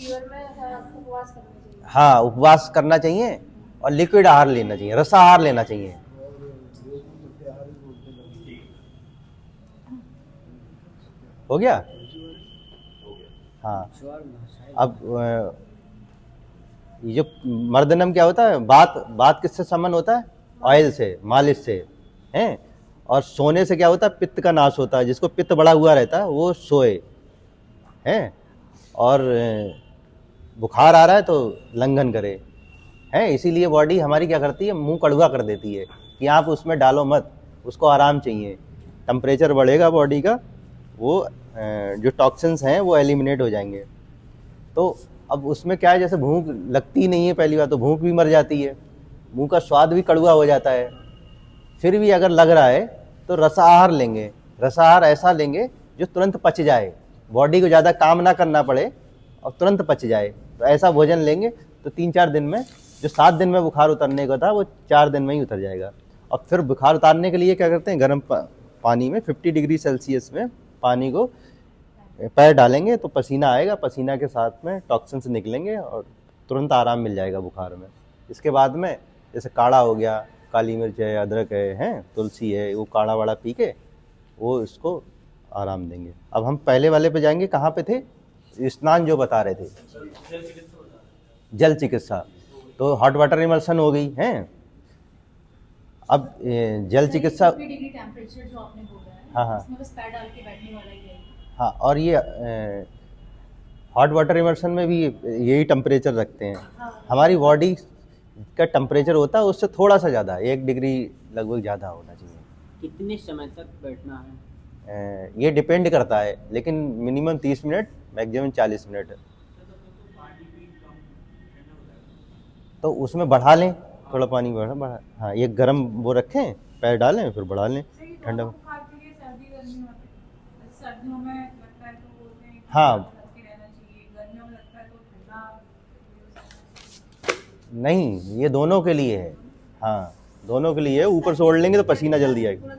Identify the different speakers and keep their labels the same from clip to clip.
Speaker 1: Fever में उपवास करना चाहिए।
Speaker 2: हाँ, उपवास करना चाहिए और लिक्विड आहार लेना चाहिए, रसाहार लेना चाहिए। हो गया। हाँ, अब ये जो मर्दनम क्या होता है, बात बात किससे संबंध होता है? ऑयल से, मालिश से, हैं। और सोने से क्या होता है? पित्त का नाश होता है। जिसको पित्त बढ़ा हुआ रहता है वो सोए, हैं। और बुखार आ रहा है तो लंघन करे, हैं। इसीलिए बॉडी हमारी क्या करती है, मुंह कड़वा कर देती है कि आप उसमें डालो मत, उसको आराम चाहिए। टेम्परेचर बढ़ेगा बॉडी का, वो जो टॉक्सिन्स हैं वो एलिमिनेट हो जाएंगे। तो अब उसमें क्या है, जैसे भूख लगती नहीं है, पहली बात तो भूख भी मर जाती है, मुंह का स्वाद भी कड़वा हो जाता है। फिर भी अगर लग रहा है तो रसाहार लेंगे। रसाहार ऐसा लेंगे जो तुरंत पच जाए, बॉडी को ज़्यादा काम ना करना पड़े और तुरंत पच जाए। तो ऐसा भोजन लेंगे तो 3-4 दिन में, जो 7 दिन में बुखार उतरने का था वो 4 दिन में ही उतर जाएगा। और फिर बुखार उतारने के लिए क्या करते हैं, गर्म पानी में 50 डिग्री सेल्सियस में पानी को पैर डालेंगे तो पसीना आएगा, पसीना के साथ में टॉक्सिन्स निकलेंगे और तुरंत आराम मिल जाएगा बुखार में। इसके बाद में जैसे काढ़ा हो गया, काली मिर्च है, अदरक है, हैं, तुलसी है, वो काढ़ा वाड़ा पी के वो इसको आराम देंगे। अब हम पहले वाले पे जाएंगे, कहाँ पे थे? स्नान जो बता रहे थे, जल चिकित्सा। तो हॉट वाटर इमर्शन हो गई, हैं। अब जल चिकित्सा,
Speaker 1: 50 डिग्री टेम्परेचर जो आपने बोला है,
Speaker 2: हाँ हाँ
Speaker 1: इसमें बस पैर डाल के बैठने वाला ही है।
Speaker 2: हाँ, और ये हॉट वाटर इमर्शन में भी यही टेम्परेचर रखते हैं।
Speaker 1: हाँ।
Speaker 2: हमारी बॉडी का टेम्परेचर होता है उससे थोड़ा सा ज़्यादा, 1 डिग्री लगभग ज़्यादा होना चाहिए।
Speaker 3: कितने समय तक बैठना है?
Speaker 2: ये डिपेंड करता है, लेकिन मिनिमम 30 मिनट, मैक्सिमम 40 मिनट। तो उसमें बढ़ा लें, थोड़ा पानी बढ़ा। हाँ, ये गर्म वो रखें, पैर डालें, फिर बढ़ा लें ठंडा।
Speaker 1: सर्दियों में लगता है तो बोलते हैं
Speaker 2: हाँ,
Speaker 1: रहना चाहिए, गर्मियों में लगता है तो ठंडा।
Speaker 2: नहीं, ये दोनों के लिए है। हाँ, दोनों के लिए है। ऊपर से ओढ़ लेंगे तो पसीना जल्दी आएगा।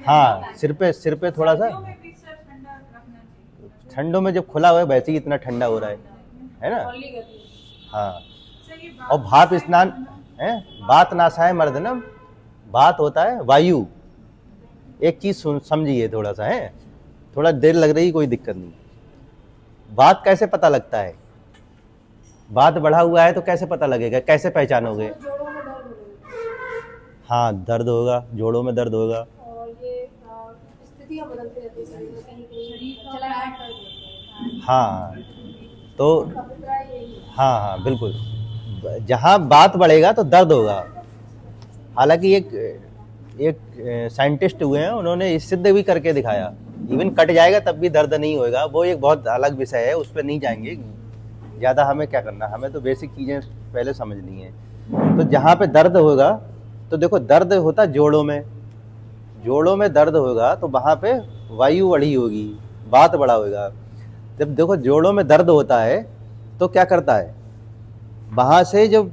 Speaker 2: हाँ, सिर पे थोड़ा सा। ठंडों में जब खुला हुआ है वैसे ही इतना ठंडा हो रहा है ना। हाँ, और भाप स्नान है, बात नासाय मर्दनम। बात होता है वायु। एक चीज समझिए थोड़ा सा, है, थोड़ा देर लग रही, कोई दिक्कत नहीं। बात कैसे पता लगता है? बात बढ़ा हुआ है तो कैसे पता लगेगा, कैसे पहचानोगे?
Speaker 1: जोड़ों में दर्द होगा।
Speaker 2: हाँ, दर्द होगा, जोड़ों में दर्द होगा।
Speaker 1: और ये स्थितियां बदलती रहती है शरीर में।
Speaker 2: हाँ, तो हाँ बिल्कुल, जहाँ बात बढ़ेगा तो दर्द होगा। हालांकि एक साइंटिस्ट हुए हैं, उन्होंने सिद्ध भी करके दिखाया, इवन कट जाएगा तब भी दर्द नहीं होएगा। वो एक बहुत अलग विषय है, उस पर नहीं जाएंगे ज़्यादा। हमें क्या करना, हमें तो बेसिक चीज़ें पहले समझनी है। तो जहाँ पे दर्द होगा, तो देखो दर्द होता जोड़ों में, जोड़ों में दर्द होगा तो वहाँ पे वायु बढ़ी होगी, बात बढ़ा होगा। जब देखो जोड़ों में दर्द होता है तो क्या करता है, वहाँ से जब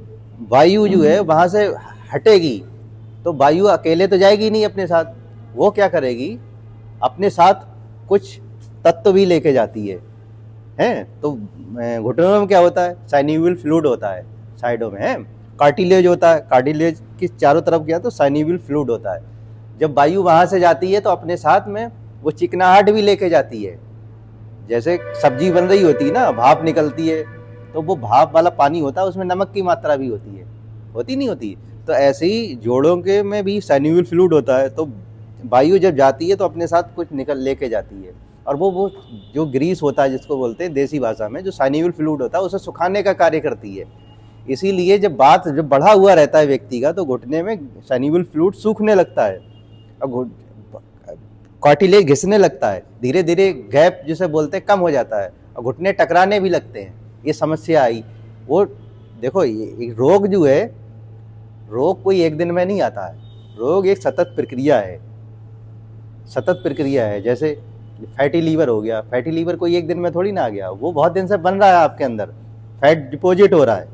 Speaker 2: वायु जो है वहाँ से हटेगी तो वायु अकेले तो जाएगी नहीं अपने साथ, वो क्या करेगी, अपने साथ कुछ तत्व भी लेके जाती है, हैं। तो घुटनों में क्या होता है, साइनोवियल फ्लूइड होता है, साइडों में है कार्टिलेज होता है, कार्टिलेज की चारों तरफ क्या, तो साइनोवियल फ्लूइड होता है। जब वायु वहाँ से जाती है तो अपने साथ में वो चिकनाहट भी लेके जाती है। जैसे सब्जी बन रही होती है ना, भाप निकलती है, तो वो भाप वाला पानी होता है, उसमें नमक की मात्रा भी होती है, होती नहीं होती? तो ऐसे ही जोड़ों के में भी साइनोवियल फ्लूइड होता है। तो वायु जब जाती है तो अपने साथ कुछ निकल लेके जाती है, और वो जो ग्रीस होता है, जिसको बोलते हैं देसी भाषा में, जो साइनोवियल फ्लूइड होता है, उसे सुखाने का कार्य करती है। इसीलिए जब बढ़ा हुआ रहता है व्यक्ति का, तो घुटने में साइनोवियल फ्लूइड सूखने लगता है और कार्टिलेज घिसने लगता है, धीरे धीरे गैप जिसे बोलते हैं कम हो जाता है और घुटने टकराने भी लगते हैं। ये समस्या आई। वो देखो, ये रोग जो है, रोग कोई एक दिन में नहीं आता है, रोग एक सतत प्रक्रिया है, सतत प्रक्रिया है। जैसे फैटी लीवर हो गया, फैटी लीवर कोई एक दिन में थोड़ी ना आ गया, वो बहुत दिन से बन रहा है आपके अंदर, फैट डिपॉजिट हो रहा है।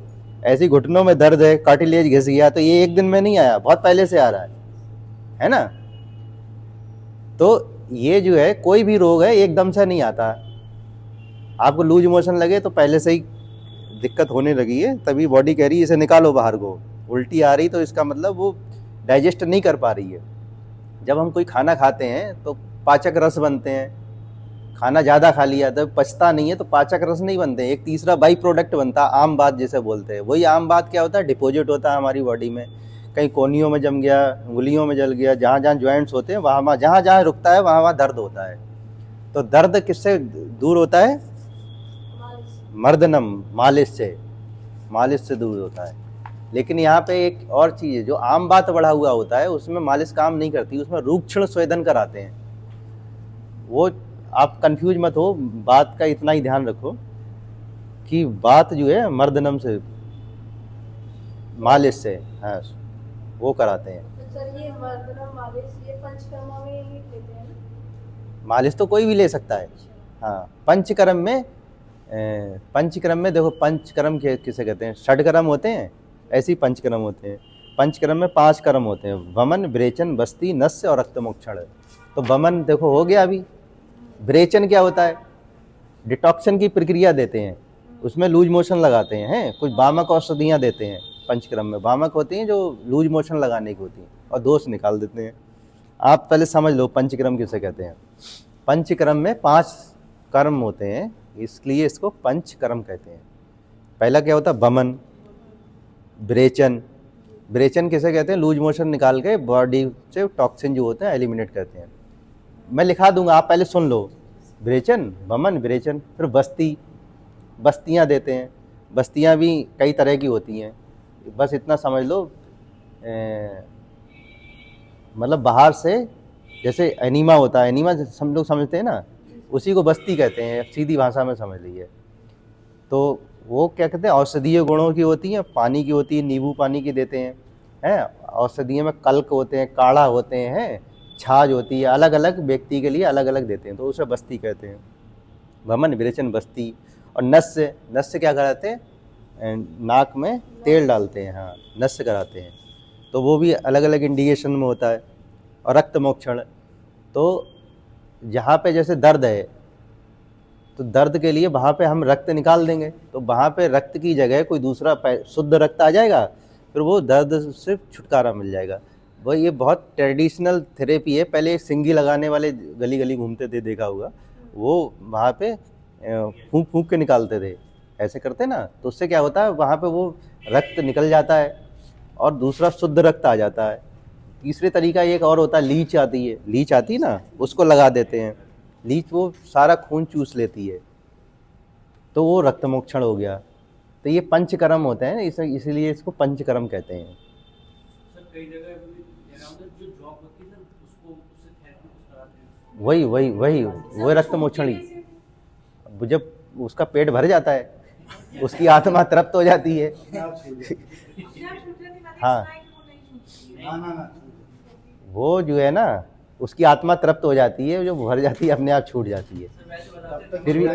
Speaker 2: ऐसे ही घुटनों में दर्द है, कार्टिलेज घिस गया, तो ये एक दिन में नहीं आया, बहुत पहले से आ रहा है ना। तो ये जो है कोई भी रोग है एकदम से नहीं आता, आपको लूज मोशन लगे तो पहले से ही दिक्कत होने लगी है, तभी बॉडी कह रही है इसे निकालो बाहर को। उल्टी आ रही तो इसका मतलब वो डाइजेस्ट नहीं कर पा रही है। जब हम कोई खाना खाते हैं तो पाचक रस बनते हैं, खाना ज़्यादा खा लिया तो पचता नहीं है तो पाचक रस नहीं बनते हैं। एक तीसरा बाई प्रोडक्ट बनता है आम बात जिसे बोलते हैं। वही आम बात क्या होता है, डिपॉजिट होता है हमारी बॉडी में, कहीं कोहनियों में जम गया, उंगलियों में जल गया, जहाँ जहाँ ज्वाइंट्स होते हैं वहाँ जहाँ जहाँ रुकता है वहाँ दर्द होता है। तो दर्द किससे दूर होता है, मर्दनम, मालिश से दूर होता है। लेकिन यहाँ पे एक और चीज़ है, जो आम बात बढ़ा हुआ होता है उसमें मालिश काम नहीं करती, उसमें रूक्षण स्वेदन कराते हैं। वो आप कंफ्यूज मत हो, बात का इतना ही ध्यान रखो कि बात जो है मर्दनम से, मालिश से, हाँ वो कराते हैं।
Speaker 1: तो सर ये मर्दनम मालिश ये पंचकर्मा में ही लेते हैं ना?
Speaker 2: मालिश तो कोई भी ले सकता है। हाँ, पंचकर्म में देखो, पंचकर्म किसे कहते हैं, षडकर्म होते हैं, ऐसे ही पंचकर्म होते हैं। पंचकर्म में 5 कर्म होते हैं, वमन, विरेचन, बस्ती, नस्य और रक्तमोक्षण। तो वमन देखो हो गया अभी। विरेचन क्या होता है, डिटॉक्सन की प्रक्रिया देते हैं, उसमें लूज मोशन लगाते हैं, कुछ वामक औषधियाँ देते हैं। पंचकर्म में वामक होती हैं जो लूज मोशन लगाने की होती हैं और दोष निकाल देते हैं। आप पहले समझ लो पंचकर्म किसे कहते हैं। पंचकर्म में 5 कर्म होते हैं, इसलिए इसको पंचकर्म कहते हैं। पहला क्या होता है, वमन, विरेचन। विरेचन किसे कहते हैं, लूज मोशन निकाल के बॉडी से टॉक्सिन जो होते हैं एलिमिनेट करते हैं। मैं लिखा दूंगा, आप पहले सुन लो, विरेचन, वमन, विरेचन। फिर बस्तियाँ देते हैं। बस्तियाँ भी कई तरह की होती हैं, बस इतना समझ लो, मतलब बाहर से जैसे एनीमा होता है, एनीमा हम लोग समझते हैं ना, उसी को बस्ती कहते हैं, सीधी भाषा में समझ लीजिए। तो वो क्या कहते हैं, औषधीय गुणों की होती हैं, पानी की होती है, नींबू पानी की देते हैं, औषधीय में कल्क होते हैं, काढ़ा होते हैं, छाछ होती है, अलग अलग व्यक्ति के लिए अलग अलग देते हैं, तो उसे बस्ती कहते हैं। वमन, विरेचन, बस्ती। और नस्य क्या कराते हैं, नाक में तेल डालते हैं, हाँ नस्य कराते हैं, तो वो भी अलग अलग इंडिकेशन में होता है। और रक्त मोक्षण, तो जहाँ पे जैसे दर्द है तो दर्द के लिए वहाँ पे हम रक्त निकाल देंगे, तो वहाँ पे रक्त की जगह कोई दूसरा शुद्ध रक्त आ जाएगा, फिर वो दर्द से छुटकारा मिल जाएगा। वो ये बहुत ट्रेडिशनल थेरेपी है। पहले सिंगी लगाने वाले गली गली घूमते थे, देखा होगा, वो वहाँ पे फूंक फूंक के निकालते थे, ऐसे करते ना, तो उससे क्या होता है, वहाँ पे वो रक्त निकल जाता है और दूसरा शुद्ध रक्त आ जाता है। तीसरे तरीका एक और होता है, लीच आती है ना, उसको लगा देते हैं। लीच वो सारा खून चूस लेती है, तो वो रक्त मोक्षण हो गया। तो ये पंचकर्म होते हैं, इसीलिए इसको पंचकर्म कहते हैं।
Speaker 4: सर कई जगह जो जॉब होती है सर, उसको उससे थेरेपी कुछ कराते हैं।
Speaker 2: वही रक्त मोक्षण ही। जब उसका पेट भर जाता है, उसकी आत्मा तृप्त हो जाती है। हाँ, वो जो है ना, उसकी आत्मा तृप्त हो जाती है, जो भर जाती है अपने आप छूट जाती है। फिर भी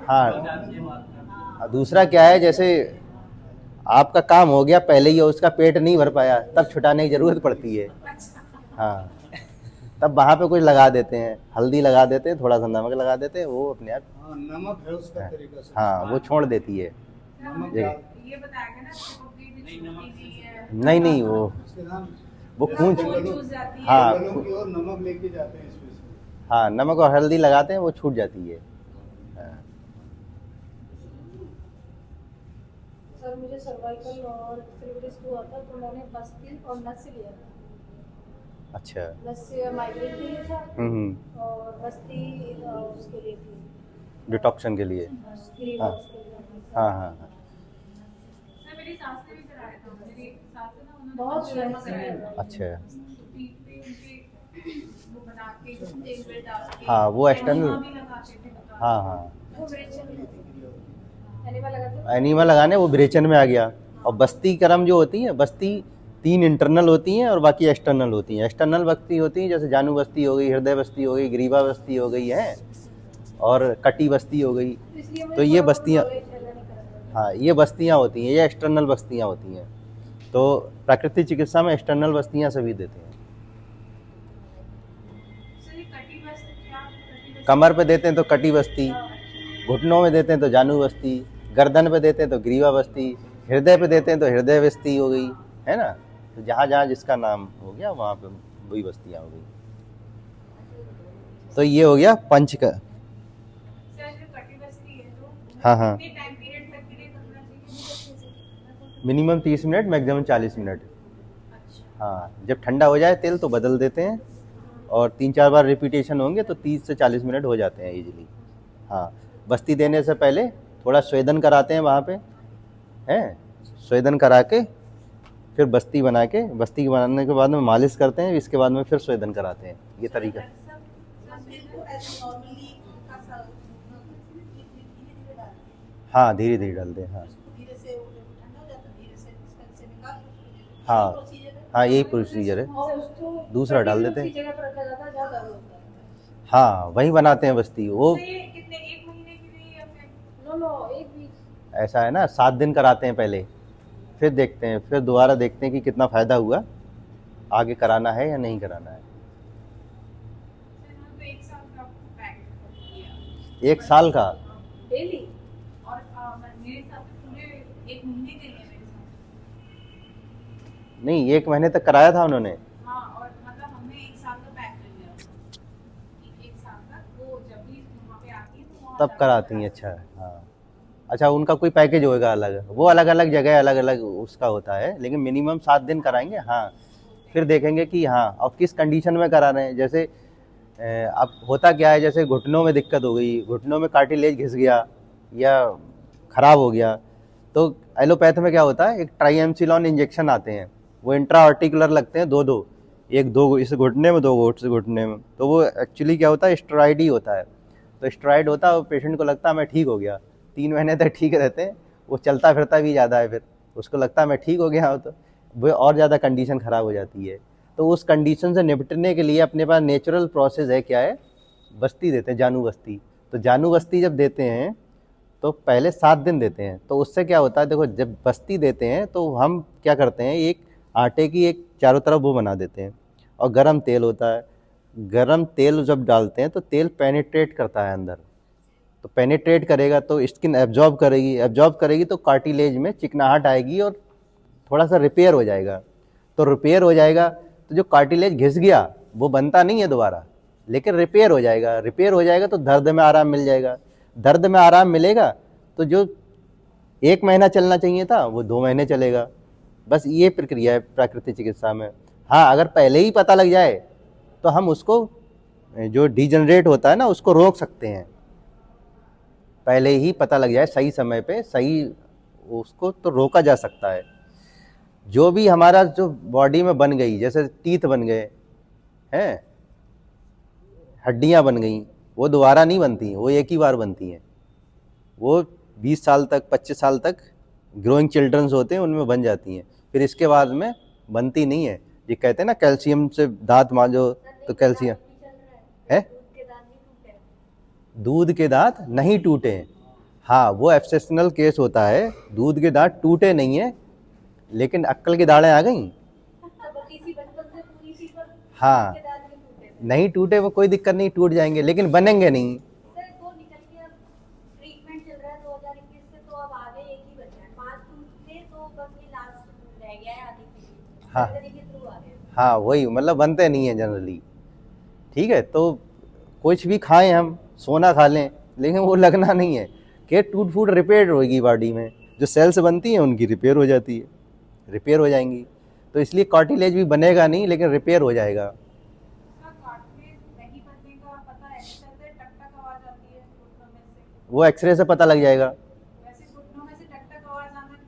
Speaker 2: हाँ, दूसरा क्या है, जैसे आपका काम हो गया पहले ही और उसका पेट नहीं भर पाया, तब छुटाने की जरूरत पड़ती है। हाँ, तब वहाँ पे कुछ लगा देते हैं, हल्दी लगा देते हैं, थोड़ा सा नमक लगा देते हैं, वो अपने आप,
Speaker 5: नमक है उसका तरीका से।
Speaker 2: हाँ वो छोड़ देती है।
Speaker 5: नमक
Speaker 2: ये
Speaker 1: बताया गया ना,
Speaker 2: नहीं वो खून, हाँ
Speaker 5: की ओर नमक लेके जाते हैं इसमें से।
Speaker 2: हाँ, नमक और हल्दी लगाते हैं, वो छूट जाती है। हाँ।
Speaker 1: सर मुझे सर्वाइकल और फिब्रिस हुआ था, तो मैंने बस्ती और नस्य लिया था।
Speaker 2: अच्छा।
Speaker 1: नस्य माइग्रेन के लिए था और बस्ती उसके लिए थी,
Speaker 2: डिटॉक्शन के लिए। हाँ हाँ हाँ हाँ।
Speaker 1: मेरी सास ने भी कराया था, मेरी सास है ना, उन्होंने बहुत कराया।
Speaker 2: अच्छा।
Speaker 1: वो बना के तेल में डाल के,
Speaker 2: हाँ वो एक्सटर्नल, हाँ हाँ,
Speaker 1: वो
Speaker 2: एनिमा लगाने वो विरेचन में आ गया। और बस्ती कर्म जो होती है, बस्ती 3 इंटरनल होती हैं और बाकी एक्सटर्नल होती हैं। एक्सटर्नल बस्ती होती हैं जैसे जानू बस्ती हो गई, हृदय बस्ती हो गई, ग्रीवा बस्ती हो गई है, और कटी बस्ती हो गई। तो ये बस्तियाँ, हाँ ये बस्तियाँ होती हैं, ये एक्सटर्नल बस्तियाँ होती हैं। तो प्राकृतिक चिकित्सा में एक्सटर्नल बस्तियाँ सभी देते हैं। कमर पे देते हैं तो कटी बस्ती, घुटनों में देते हैं तो जानू बस्ती, गर्दन पे देते हैं तो ग्रीवा बस्ती, हृदय पे देते हैं तो हृदय बस्ती हो गई, है ना। तो जहाँ जहाँ जिसका नाम हो गया वहाँ पे वही बस्तियाँ हो गई। तो ये हो गया पंच का।
Speaker 1: सर जो कटी बस्ती है तो
Speaker 2: हाँ हाँ,
Speaker 1: कितने टाइम पीरियड तक के लिए करना चाहिए?
Speaker 2: Minimum 30 minute, maximum 40 minute.
Speaker 1: अच्छा।
Speaker 2: हाँ, जब ठंडा हो जाए तेल तो बदल देते हैं, और 3-4 बार रिपीटेशन होंगे तो 30 से 40 मिनट हो जाते हैं इजीली। हाँ, बस्ती देने से पहले थोड़ा स्वेदन कराते हैं वहाँ पे, हैं, स्वेदन करा के फिर बस्ती बना के, बस्ती बनाने के बाद में मालिश करते हैं, इसके बाद में फिर स्वेदन कराते हैं। ये तरीका। हाँ, धीरे धीरे डालते हैं। हाँ हाँ हाँ, यही प्रोसीजर है।
Speaker 1: और उसको
Speaker 2: दूसरा डाल देते
Speaker 1: उसी
Speaker 2: हैं।
Speaker 1: जगह पर रखा जाता है जहाँ दर्द होता है।
Speaker 2: हाँ, वहीं बनाते हैं बस्ती वो।
Speaker 1: तो ये कितने, एक महीने के लिए या फिर नो एक वीक?
Speaker 2: ऐसा है ना, 7 दिन कराते हैं पहले, फिर देखते हैं, फिर दोबारा देखते हैं कि कितना फ़ायदा हुआ, आगे कराना है या नहीं कराना है।
Speaker 1: तो एक साल का पैक किया
Speaker 2: 1 साल का?
Speaker 1: डेली, और मेरे हिसाब से पूरे एक महीने के लिए मेरे हिसाब
Speaker 2: नहीं, 1 महीने तक कराया था उन्होंने।
Speaker 1: से। हाँ, और मतलब हमने एक साल का पैक ले लिया, एक साल तक वो जब भी वहाँ पे आती है तो वहाँ
Speaker 2: तब कराती हैं। अच्छा, हाँ, अच्छा, उनका कोई पैकेज होगा अलग, वो अलग अलग जगह अलग अलग उसका होता है, लेकिन मिनिमम 7 दिन कराएंगे। हाँ, फिर देखेंगे कि हाँ अब किस कंडीशन में करा रहे हैं। जैसे अब होता क्या है, जैसे घुटनों में दिक्कत हो गई, घुटनों में कार्टिलेज घिस गया या ख़राब हो गया, तो एलोपैथ में क्या होता है, एक ट्राइएम्सिलॉन इंजेक्शन आते हैं, वो इंट्रा आर्टिकुलर लगते हैं, दो एक दो इस घुटने में, 2 इस घुटने में। तो वो एक्चुअली क्या होता है, स्टेरॉइड ही होता है। तो स्टेरॉइड होता है, पेशेंट को लगता है मैं ठीक हो गया, 3 महीने तक ठीक रहते हैं, वो चलता फिरता भी ज़्यादा है, फिर उसको लगता है मैं ठीक हो गया हूँ, तो वो और ज़्यादा कंडीशन ख़राब हो जाती है। तो उस कंडीशन से निपटने के लिए अपने पास नेचुरल प्रोसेस है, क्या है, बस्ती देते हैं, जानू बस्ती। तो जानू बस्ती जब देते हैं तो पहले 7 दिन देते हैं। तो उससे क्या होता है, देखो जब बस्ती देते हैं तो हम क्या करते हैं, एक आटे की एक चारों तरफ वो बना देते हैं, और गरम तेल होता है, गरम तेल जब डालते हैं तो तेल पेनिट्रेट करता है अंदर, तो पेनिट्रेट करेगा तो स्किन एब्जॉर्ब करेगी तो कार्टिलेज में चिकनाहट आएगी और थोड़ा सा रिपेयर हो जाएगा। तो रिपेयर हो जाएगा तो जो कार्टिलेज घिस गया वो बनता नहीं है दोबारा, लेकिन रिपेयर हो जाएगा। रिपेयर हो जाएगा तो दर्द में आराम मिल जाएगा, दर्द में आराम मिलेगा तो जो 1 महीना चलना चाहिए था वो 2 महीने चलेगा। बस ये प्रक्रिया है प्राकृतिक चिकित्सा में। हाँ, अगर पहले ही पता लग जाए तो हम उसको जो डिजनरेट होता है ना उसको रोक सकते हैं, पहले ही पता लग जाए सही समय पे सही, उसको तो रोका जा सकता है। जो भी हमारा जो बॉडी में बन गई, जैसे टीथ बन गए हैं, हड्डियां बन गई, वो दोबारा नहीं बनती, वो एक ही बार बनती हैं। वो 20 साल तक 25 साल तक ग्रोइंग चिल्ड्रंस होते हैं उनमें बन जाती हैं, फिर इसके बाद में बनती नहीं है। ये कहते हैं ना कैल्शियम से दांत मांजो तो कैल्शियम है, दूध के दांत नहीं टूटे। हाँ, वो एक्सेप्शनल केस होता है, दूध के दांत टूटे नहीं है लेकिन अक्कल की दाढ़ें आ गई। हाँ, नहीं टूटे वो कोई दिक्कत नहीं, टूट जाएंगे लेकिन बनेंगे नहीं। हाँ हाँ, वही मतलब बनते नहीं है जनरली। ठीक है, तो कुछ भी खाएं हम, सोना खा लें, लेकिन वो लगना नहीं है कि टूट फूट रिपेयर होगी बॉडी में, जो सेल्स बनती हैं उनकी रिपेयर हो जाती है, रिपेयर हो जाएंगी। तो इसलिए कार्टिलेज भी बनेगा नहीं लेकिन रिपेयर हो जाएगा। वो एक्सरे से पता लग जाएगा।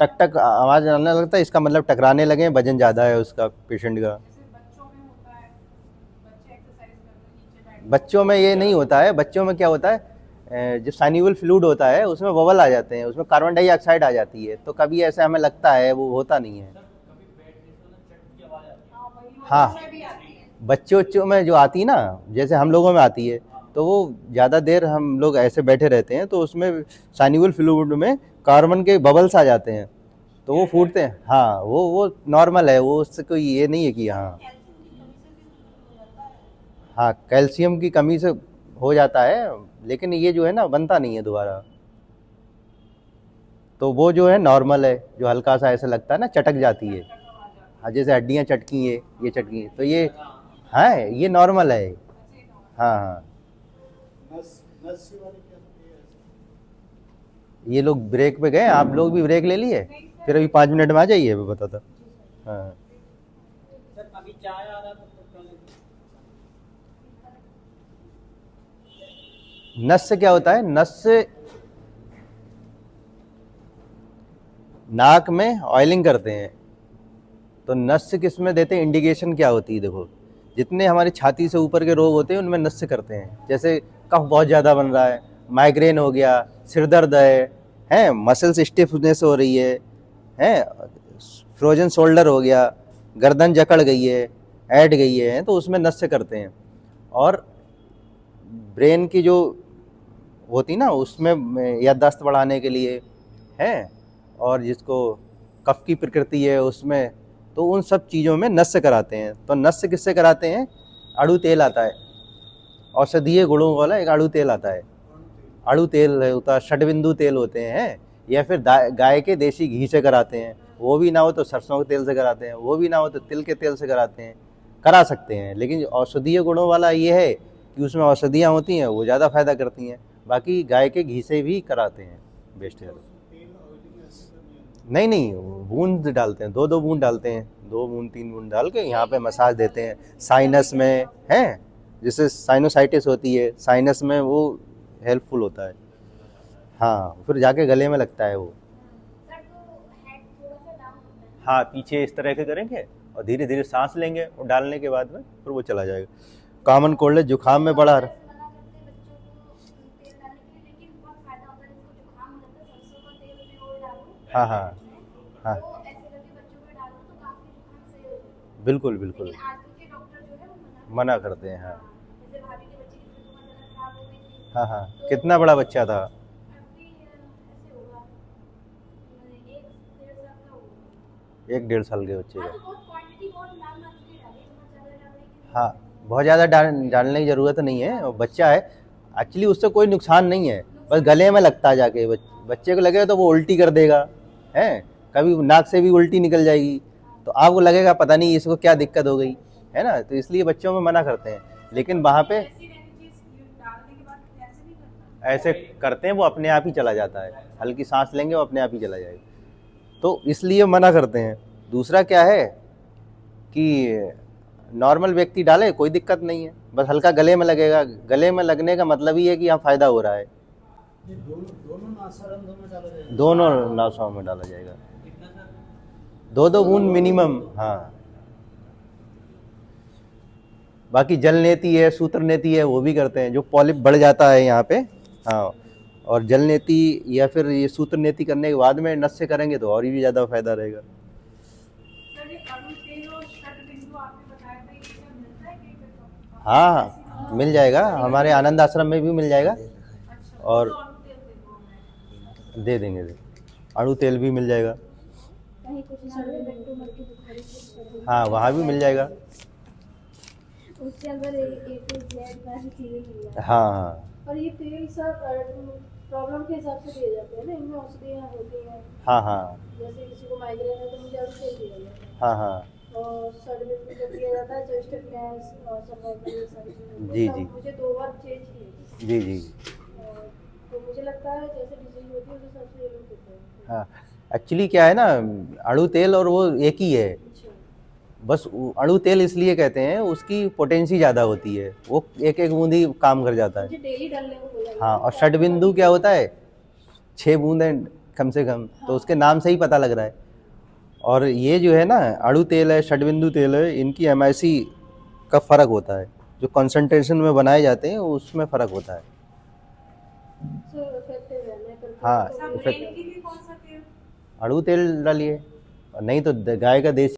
Speaker 2: टक टक आवाज़ आने लगता है, इसका मतलब टकराने लगे, वजन ज़्यादा है उसका, पेशेंट का। बच्चों में ये नहीं होता है, बच्चों में क्या होता है, जो साइन्यूवल फ्लूइड होता है उसमें बबल आ जाते हैं, उसमें कार्बन डाइऑक्साइड आ जाती है, तो कभी ऐसा हमें लगता है, वो होता नहीं है। हाँ, बच्चों में जो आती है ना, जैसे हम लोगों में आती है, तो वो ज़्यादा देर हम लोग ऐसे बैठे रहते हैं तो उसमें साइन्यूवल फ्लूइड में कार्बन के बबल्स आ जाते हैं, तो वो फूटते हैं। हाँ, वो नॉर्मल है, वो उससे कोई ये नहीं है कि हाँ कैल्शियम की कमी से हो जाता है, लेकिन ये जो है ना बनता नहीं है दोबारा। तो वो जो है नॉर्मल है, जो हल्का सा ऐसा लगता है ना चटक जाती है, हाँ जैसे हड्डियाँ चटकी है, ये चटकी है, तो ये है, ये नॉर्मल है। हाँ हाँ,
Speaker 5: नस नस वाली क्या होती है ऐसे?
Speaker 2: ये लोग ब्रेक पे गए, आप लोग भी ब्रेक ले लिए, फिर अभी 5 मिनट में आ जाइए, मैं बताता। हाँ
Speaker 3: सर अभी चाय आ रहा था तो पहले
Speaker 2: नस से क्या होता है, नस से नाक में ऑयलिंग करते हैं, तो नस से किस में देते हैं, इंडिकेशन क्या होती है, देखो जितने हमारी छाती से ऊपर के रोग होते हैं उनमें नस से करते हैं। जैसे कफ बहुत ज़्यादा बन रहा है, माइग्रेन हो गया, सिर दर्द है मसल्स स्टिफनेस हो रही है फ्रोजन शोल्डर हो गया, गर्दन जकड़ गई है, ऐड गई है, तो उसमें नस से करते हैं। और ब्रेन की जो होती ना, उसमें याददाश्त बढ़ाने के लिए है, और जिसको कफ की प्रकृति है उसमें, तो उन सब चीज़ों में नस से कराते हैं। तो नस से किससे कराते हैं, अड़ू तेल आता है, औषधीय गुणों वाला एक अड़ू तेल आता है, अड़ू तेल होता है, षडबिंदु तेल होते हैं, या फिर गाय के देसी घी से कराते हैं, वो भी ना हो तो सरसों के तेल से कराते हैं, वो भी ना हो तो तिल के तेल से कराते हैं, करा सकते हैं। लेकिन औषधीय गुणों वाला ये है कि उसमें औषधियाँ होती हैं, वो ज़्यादा फायदा करती हैं। बाकी गाय के घी से भी कराते हैं, बेस्ट है।
Speaker 5: तेल ऑयलिंग ऐसे करनी है।
Speaker 2: नहीं नहीं, बूंद डालते हैं, 2-2 बूंद डालते हैं, 2 बूंद 3 बूंद डाल के यहाँ पे मसाज देते हैं। साइनस में है, जिससे साइनोसाइटिस होती है, साइनस में वो हेल्पफुल होता है। हाँ, फिर जाके गले में लगता है वो। हाँ, पीछे इस तरह के करेंगे और धीरे धीरे सांस लेंगे, और डालने के बाद में फिर वो चला जाएगा। कॉमन कोल्ड है, जुकाम में बड़ा हाँ हाँ हाँ, बिल्कुल बिल्कुल मना करते हैं। हाँ हाँ हाँ, कितना बड़ा बच्चा था, 1-1.5 साल के बच्चे का। हाँ, बहुत ज़्यादा डालने की ज़रूरत नहीं है, और बच्चा है एक्चुअली, उससे कोई नुकसान नहीं है, बस गले में लगता है जाके। बच्चे को लगेगा तो वो उल्टी कर देगा, है कभी नाक से भी उल्टी निकल जाएगी, तो आपको लगेगा पता नहीं इसको क्या दिक्कत हो गई, है ना, तो इसलिए बच्चों में मना करते हैं। लेकिन वहाँ पे ऐसे करते हैं, वो अपने आप ही चला जाता है, हल्की सांस लेंगे वो अपने आप ही चला जाएगा, तो इसलिए मना करते हैं। दूसरा क्या है कि नॉर्मल व्यक्ति डाले कोई दिक्कत नहीं है, बस हल्का गले में लगेगा। गले में लगने का मतलब ही है कि यहाँ फ़ायदा हो रहा है।
Speaker 5: ये दोनों नासारंध्रों में डाला जाएगा।
Speaker 2: दोनों नासों में डाला जाएगा, 2-2 बूंद मिनिमम। हाँ, बाकी जल नेति है, सूत्र नेति है, वो भी करते हैं, जो पॉलिप बढ़ जाता है यहाँ पे। हाँ, और जल नेति या फिर ये सूत्र नेति करने के बाद में नस से करेंगे तो और भी ज़्यादा फायदा रहेगा। हाँ, मिल जाएगा, हमारे आनंद आश्रम में भी मिल जाएगा, और दे देंगे, अड़ू तेल भी मिल जाएगा। हाँ, वहाँ भी मिल जाएगा।
Speaker 6: उसके अंदर एक चीजें मिल जाती हैं।
Speaker 2: हाँ हाँ
Speaker 6: और ये तेल सर प्रॉब्लम के हिसाब से दिए जाते हैं ना, इनमें औषधियाँ होती हैं।
Speaker 2: हाँ हाँ
Speaker 6: जैसे किसी को माइग्रेन है तो मुझे अड़ू तेल दिया जाता है।
Speaker 2: हाँ हाँ,
Speaker 6: और सर्टिफिकेट जो दिया जाता है, जो स्टिफनेस और सर्वाइकल, ये सारी चीजें
Speaker 2: जी,
Speaker 6: तो
Speaker 2: जी।
Speaker 6: मुझे 2 बार चेंज किए।
Speaker 2: जी जी।
Speaker 6: तो मुझे लगता है जैसे डिजीज होती है उस हिसाब से ये लोग देते हैं।
Speaker 2: हाँ, एक्चुअली क्या है ना, अड़ू तेल और वो एक ही है,
Speaker 6: अच्छा,
Speaker 2: बस अड़ू तेल इसलिए कहते हैं, उसकी पोटेंसी ज़्यादा होती है, वो एक बूंद ही काम कर जाता है।
Speaker 6: मुझे डेली डालने को बोला
Speaker 2: हाँ, और षडबिंदु क्या होता है, 6 बूंदें कम से कम, तो उसके नाम से ही पता लग रहा है। और ये जो है ना, अड़ू तेल है, षडबिंदु तेल है, इनकी MIC का फ़र्क होता है, जो कंसंट्रेशन में बनाए जाते हैं उसमें फ़र्क होता है।
Speaker 6: सो इफेक्टिव है, मैं करती
Speaker 2: हाँ,
Speaker 6: हूँ तो
Speaker 2: इफेक्ट
Speaker 1: ब्रेन के लिए कौन सा तेल?
Speaker 2: अड़ू तेल डालिए, और नहीं तो गाय का देसी